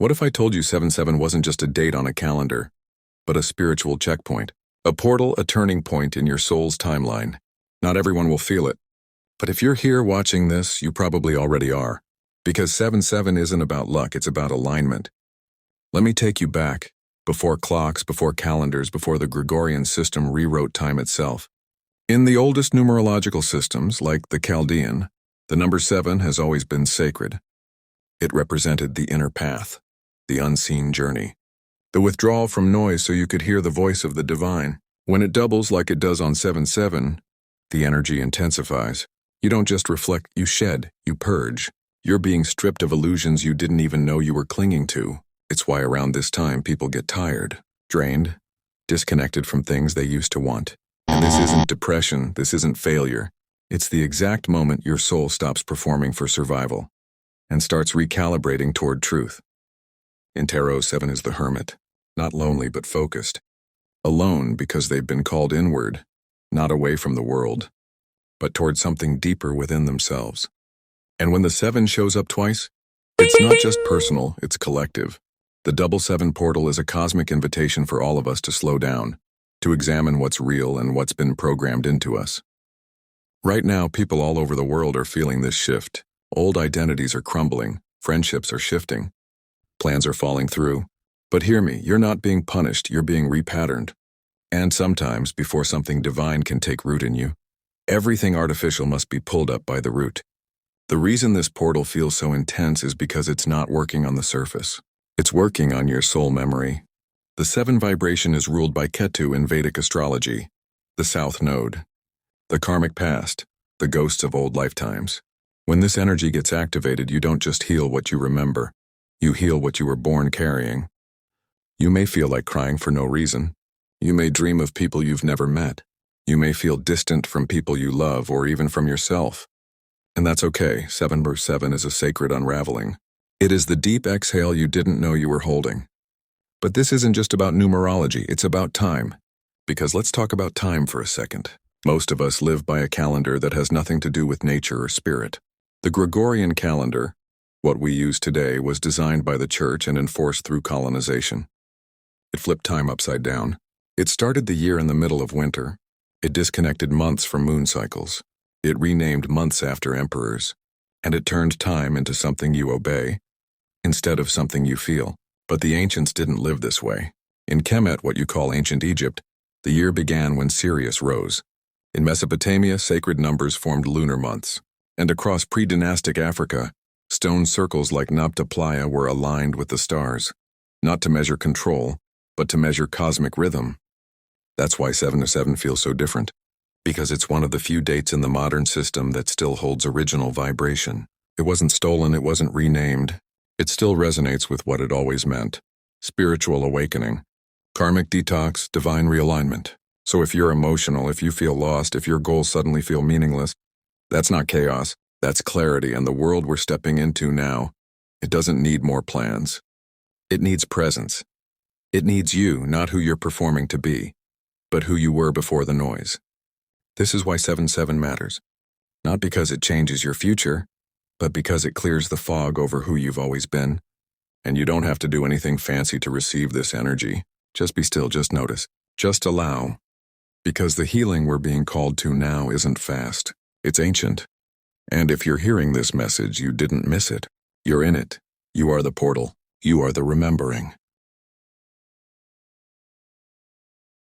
What if I told you 7-7 wasn't just a date on a calendar, but a spiritual checkpoint? A portal, a turning point in your soul's timeline. Not everyone will feel it. But if you're here watching this, you probably already are. Because 7-7 isn't about luck, it's about alignment. Let me take you back, before clocks, before calendars, before the Gregorian system rewrote time itself. In the oldest numerological systems, like the Chaldean, the number 7 has always been sacred. It represented the inner path, the unseen journey. The withdrawal from noise so you could hear the voice of the divine. When it doubles like it does on 7-7, the energy intensifies. You don't just reflect, you shed, you purge. You're being stripped of illusions you didn't even know you were clinging to. It's why around this time people get tired, drained, disconnected from things they used to want. And this isn't depression, this isn't failure. It's the exact moment your soul stops performing for survival and starts recalibrating toward truth. In Tarot, 7 is the hermit, not lonely but focused. Alone because they've been called inward, not away from the world, but toward something deeper within themselves. And when the 7 shows up twice, it's not just personal, it's collective. The double 7 portal is a cosmic invitation for all of us to slow down, to examine what's real and what's been programmed into us. Right now, people all over the world are feeling this shift. Old identities are crumbling, friendships are shifting, plans are falling through. But hear me, you're not being punished, you're being repatterned. And sometimes, before something divine can take root in you, everything artificial must be pulled up by the root. The reason this portal feels so intense is because it's not working on the surface. It's working on your soul memory. The 7 vibration is ruled by Ketu in Vedic astrology, the South Node, the karmic past, the ghosts of old lifetimes. When this energy gets activated, you don't just heal what you remember, you heal what you were born carrying. You may feel like crying for no reason. You may dream of people you've never met. You may feel distant from people you love or even from yourself. And that's okay, 7/7 is a sacred unraveling. It is the deep exhale you didn't know you were holding. But this isn't just about numerology, it's about time. Because let's talk about time for a second. Most of us live by a calendar that has nothing to do with nature or spirit. The Gregorian calendar, what we use today, was designed by the church and enforced through colonization. It flipped time upside down. It started the year in the middle of winter. It disconnected months from moon cycles. It renamed months after emperors. And it turned time into something you obey, instead of something you feel. But the ancients didn't live this way. In Kemet, what you call ancient Egypt, the year began when Sirius rose. In Mesopotamia, sacred numbers formed lunar months. And across pre-dynastic Africa, stone circles like Nabta Playa were aligned with the stars, not to measure control, but to measure cosmic rhythm. That's why 7-7 feels so different, because it's one of the few dates in the modern system that still holds original vibration. It wasn't stolen, it wasn't renamed. It still resonates with what it always meant: spiritual awakening, karmic detox, divine realignment. So if you're emotional, if you feel lost, if your goals suddenly feel meaningless, that's not chaos, that's clarity, and the world we're stepping into now, it doesn't need more plans. It needs presence. It needs you, not who you're performing to be, but who you were before the noise. This is why 7-7 matters. Not because it changes your future, but because it clears the fog over who you've always been. And you don't have to do anything fancy to receive this energy. Just be still, just notice, just allow. Because the healing we're being called to now isn't fast, it's ancient. And if you're hearing this message, you didn't miss it. You're in it. You are the portal. You are the remembering.